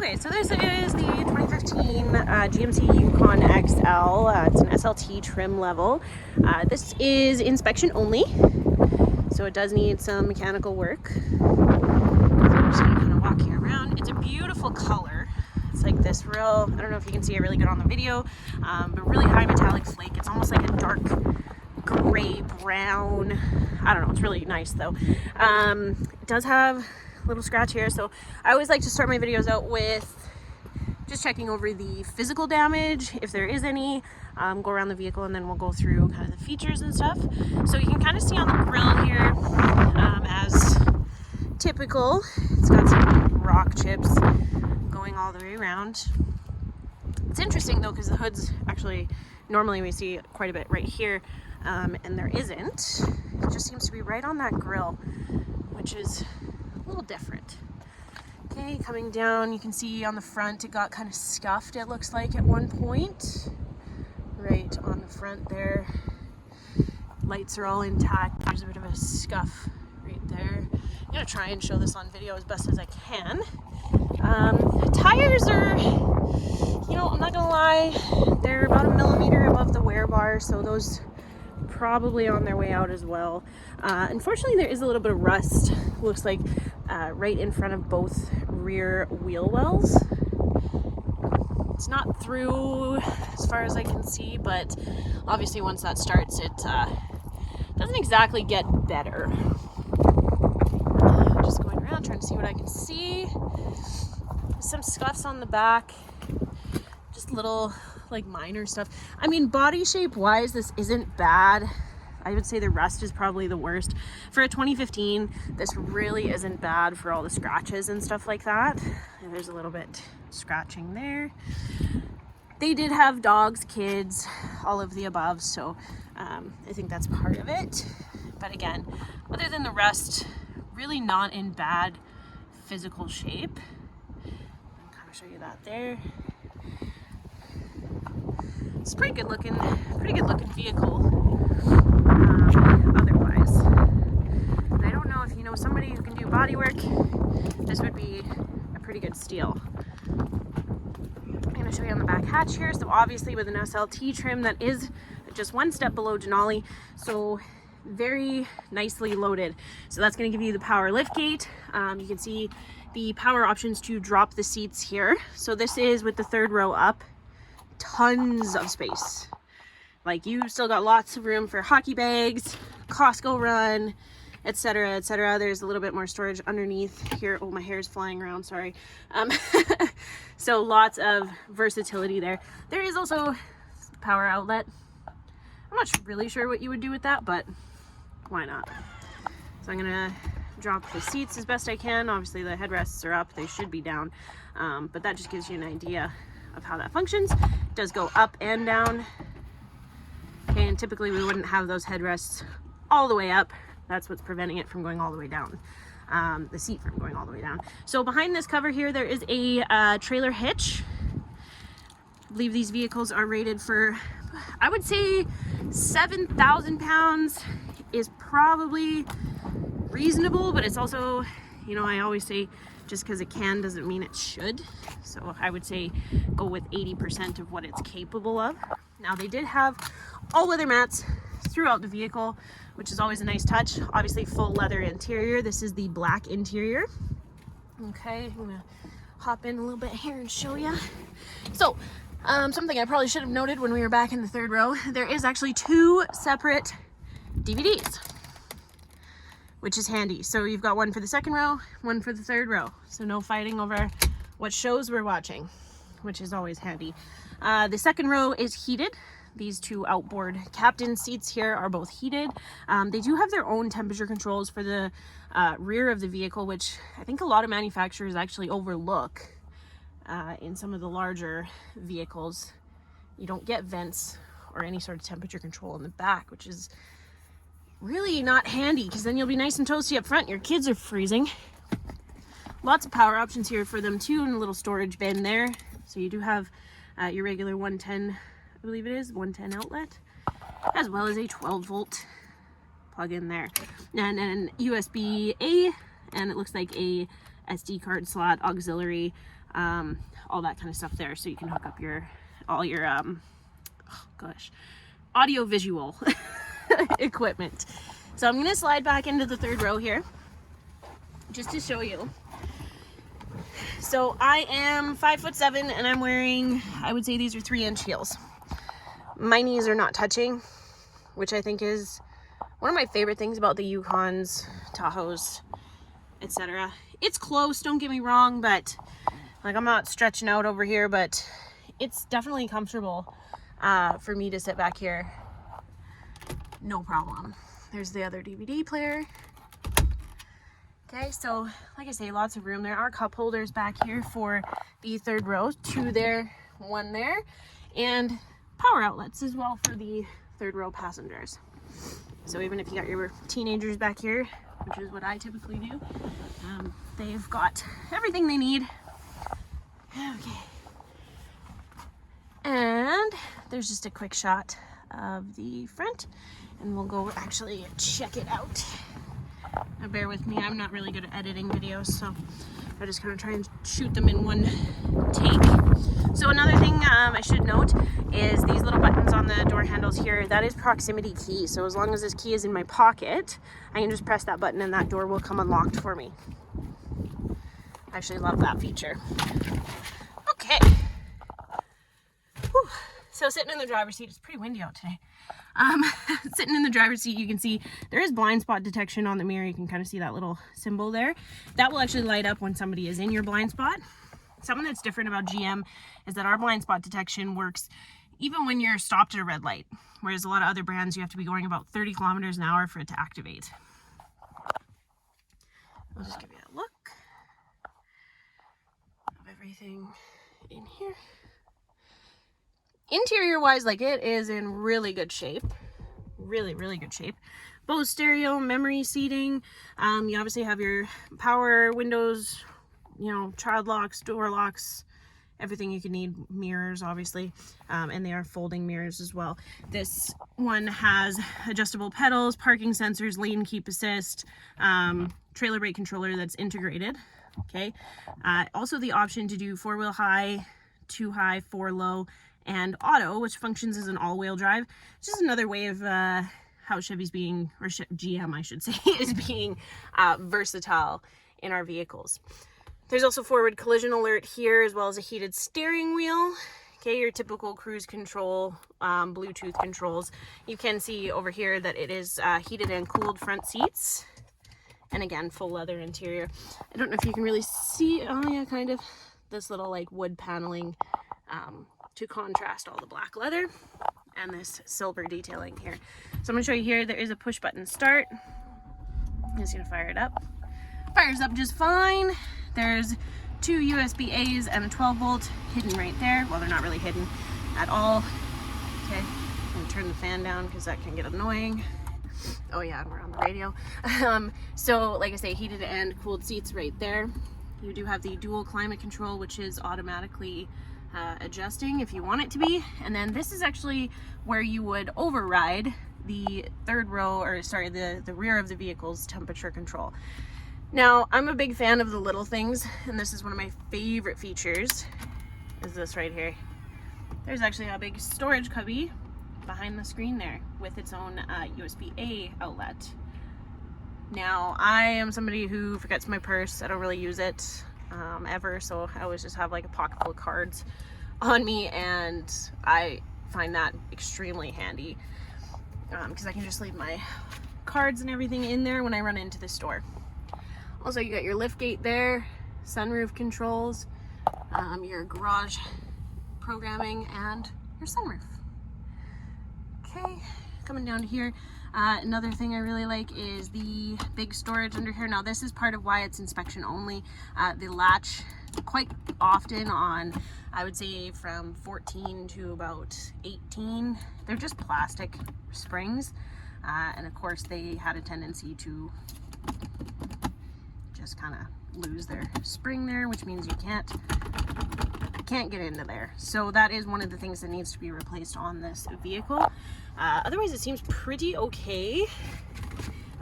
Okay, so this is the 2015 GMC Yukon XL. It's an SLT trim level. This is inspection only, so it does need some mechanical work. So I'm just going to kind of walk you around. It's a beautiful color. It's like this real, I don't know if you can see it really good on the video, but really high metallic flake. It's almost like a dark gray brown. I don't know, it's really nice though. It does have a little scratch here, so I always like to start my videos out with just checking over the physical damage, if there is any, go around the vehicle, and then we'll go through kind of the features and stuff. So you can kind of see on the grill here, as typical, it's got some rock chips going all the way around. It's interesting though, because the hood's actually, normally we see quite a bit right here, and there isn't. It just seems to be right on that grill, which is a little different. Okay, coming down, you can see on the front it got kind of scuffed, it looks like, at one point. Right on the front there. Lights are all intact. There's a bit of a scuff right there. I'm gonna try and show this on video as best as I can. Tires are, you know, I'm not gonna lie, they're about 1 millimeter above the wear bar, so those probably on their way out as well. Unfortunately, there is a little bit of rust, looks like, right in front of both rear wheel wells. It's not through as far as I can see, but obviously once that starts, it doesn't exactly get better. Just going around trying to see what I can see. Some scuffs on the back, just little like minor stuff. I mean, body shape wise, this isn't bad. I would say the rust is probably the worst. For a 2015, this really isn't bad for all the scratches and stuff like that. And there's a little bit scratching there. They did have dogs, kids, all of the above, so I think that's part of it. But again, other than the rust, really not in bad physical shape. I'll kind of show you that there. It's a pretty good looking vehicle. Otherwise, and I don't know if you know somebody who can do body work, this would be a pretty good steal. I'm going to show you on the back hatch here. So obviously with an SLT trim, that is just one step below Denali, so very nicely loaded. So that's going to give you the power lift gate. You can see the power options to drop the seats here. So this is with the third row up. Tons of space. Like, you still got lots of room for hockey bags, Costco run, etc., etc. There's a little bit more storage underneath here. Oh, my hair's flying around, sorry. So lots of versatility there. There is also a power outlet. I'm not really sure what you would do with that, but why not? So I'm gonna drop the seats as best I can. Obviously the headrests are up, they should be down, but that just gives you an idea of how that functions. It does go up and down. Okay, and typically we wouldn't have those headrests all the way up. That's what's preventing it from going all the way down. The seat from going all the way down. So behind this cover here, there is a trailer hitch. I believe these vehicles are rated for, I would say 7,000 pounds is probably reasonable, but it's also, you know, I always say just because it can doesn't mean it should. So I would say go with 80% of what it's capable of. Now, they did have all-weather mats throughout the vehicle, which is always a nice touch. Obviously full leather interior. This is the black interior. Okay, I'm gonna hop in a little bit here and show you. So something I probably should have noted when we were back in the third row, there is actually 2 separate DVDs, which is handy. So you've got one for the second row, one for the third row. So no fighting over what shows we're watching, which is always handy. The second row is heated. These 2 outboard captain seats here are both heated. They do have their own temperature controls for the rear of the vehicle, which I think a lot of manufacturers actually overlook. In some of the larger vehicles, you don't get vents or any sort of temperature control in the back, which is really not handy, because then you'll be nice and toasty up front. Your kids are freezing. Lots of power options here for them too, and a little storage bin there. So you do have your regular 110, I believe it is, 110 outlet, as well as a 12-volt plug in there. And then USB-A, and it looks like a SD card slot auxiliary all that kind of stuff there. So you can hook up all your, audio visual equipment. So I'm going to slide back into the third row here just to show you. So I am 5'7" and I'm wearing, I would say these are 3-inch heels. My knees are not touching, which I think is one of my favorite things about the Yukons, Tahoes, etc. It's close, don't get me wrong, but like I'm not stretching out over here, but it's definitely comfortable for me to sit back here. No problem. There's the other DVD player. Okay, so like I say, lots of room. There are cup holders back here for the third row, 2 there, 1 there, and power outlets as well for the third row passengers. So even if you got your teenagers back here, which is what I typically do, they've got everything they need. Okay. And there's just a quick shot of the front, and we'll go actually check it out. Now bear with me, I'm not really good at editing videos, so I just kind of try and shoot them in one take. So another thing I should note is these little buttons on the door handles here, that is proximity key. So as long as this key is in my pocket, I can just press that button and that door will come unlocked for me. I actually love that feature. Okay. Whew. So sitting in the driver's seat, it's pretty windy out today. Sitting in the driver's seat, you can see there is blind spot detection on the mirror. You can kind of see that little symbol there. That will actually light up when somebody is in your blind spot. Something that's different about GM is that our blind spot detection works even when you're stopped at a red light, whereas a lot of other brands, you have to be going about 30 kilometers an hour for it to activate. I'll just give you a look of everything in here. Interior wise, like, it is in really good shape. Really good shape. Bose stereo, memory seating. You obviously have your power windows, you know, child locks, door locks, everything you can need. Mirrors, obviously, and they are folding mirrors as well. This one has adjustable pedals, parking sensors, lane keep assist, trailer brake controller that's integrated. Okay. Also the option to do 4-wheel high, 2 high, 4 low, and auto, which functions as an all-wheel drive. It's just another way of how Chevy's being, or GM I should say, is being versatile in our vehicles. There's also forward collision alert here, as well as a heated steering wheel. Okay, your typical cruise control, Bluetooth controls. You can see over here that it is heated and cooled front seats. And again, full leather interior. I don't know if you can really see, oh yeah, kind of, this little like wood paneling to contrast all the black leather and this silver detailing here. So I'm gonna show you here, there is a push button start. I'm just gonna fire it up. Fires up just fine. There's 2 USB A's and a 12 volt hidden right there. Well, they're not really hidden at all. Okay, I'm gonna turn the fan down because that can get annoying. Oh yeah, and we're on the radio. So like I say, heated and cooled seats right there. You do have the dual climate control, which is automatically adjusting if you want it to be. And then this is actually where you would override the third row, or sorry, the rear of the vehicle's temperature control. Now, I'm a big fan of the little things, and this is one of my favorite features, is this right here. There's actually a big storage cubby behind the screen there with its own USB-A outlet. Now, I am somebody who forgets my purse. I don't really use it ever, so I always just have like a pocket full of cards on me, and I find that extremely handy because I can just leave my cards and everything in there when I run into the store. Also, you got your lift gate there, sunroof controls, your garage programming, and your sunroof. Okay, coming down to here. Another thing I really like is the big storage under here. Now this is part of why it's inspection only. The latch quite often on, I would say from 14 to about 18, they're just plastic springs. And of course they had a tendency to just kind of lose their spring there, which means you can't get into there. So that is one of the things that needs to be replaced on this vehicle. Otherwise it seems pretty okay.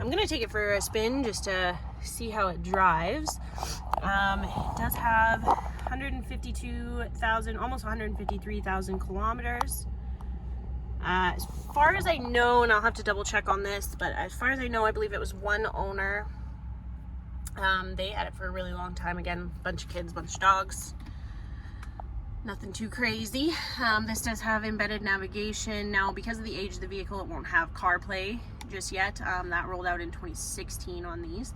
I'm gonna take it for a spin just to see how it drives. It does have 152,000, almost 153,000 kilometers. As far as I know, and I'll have to double check on this, but as far as I know, I believe it was one owner. They had it for a really long time. Again, bunch of kids, bunch of dogs. Nothing too crazy. This does have embedded navigation. Now, because of the age of the vehicle, it won't have CarPlay just yet. That rolled out in 2016 on these.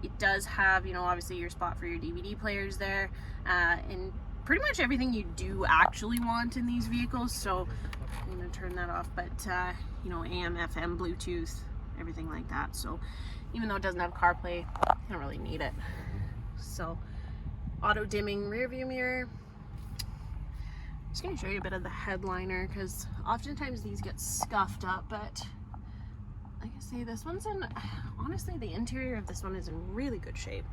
It does have, you know, obviously your spot for your DVD players there, and pretty much everything you do actually want in these vehicles. So I'm going to turn that off, but you know, AM, FM, Bluetooth, everything like that. So even though it doesn't have CarPlay, you don't really need it. So auto dimming rear view mirror. I'm just going to show you a bit of the headliner, because oftentimes these get scuffed up, but like I say, this one's in, honestly, the interior of this one is in really good shape.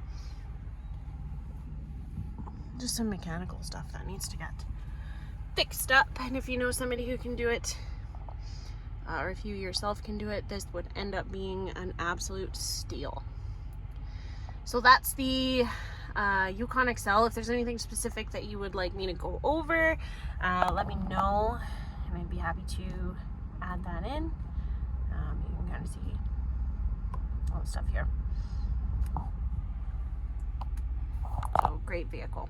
Just some mechanical stuff that needs to get fixed up, and if you know somebody who can do it, or if you yourself can do it, this would end up being an absolute steal. So that's the Yukon XL. If there's anything specific that you would like me to go over, let me know, and I'd be happy to add that in. You can kind of see all the stuff here. So great vehicle.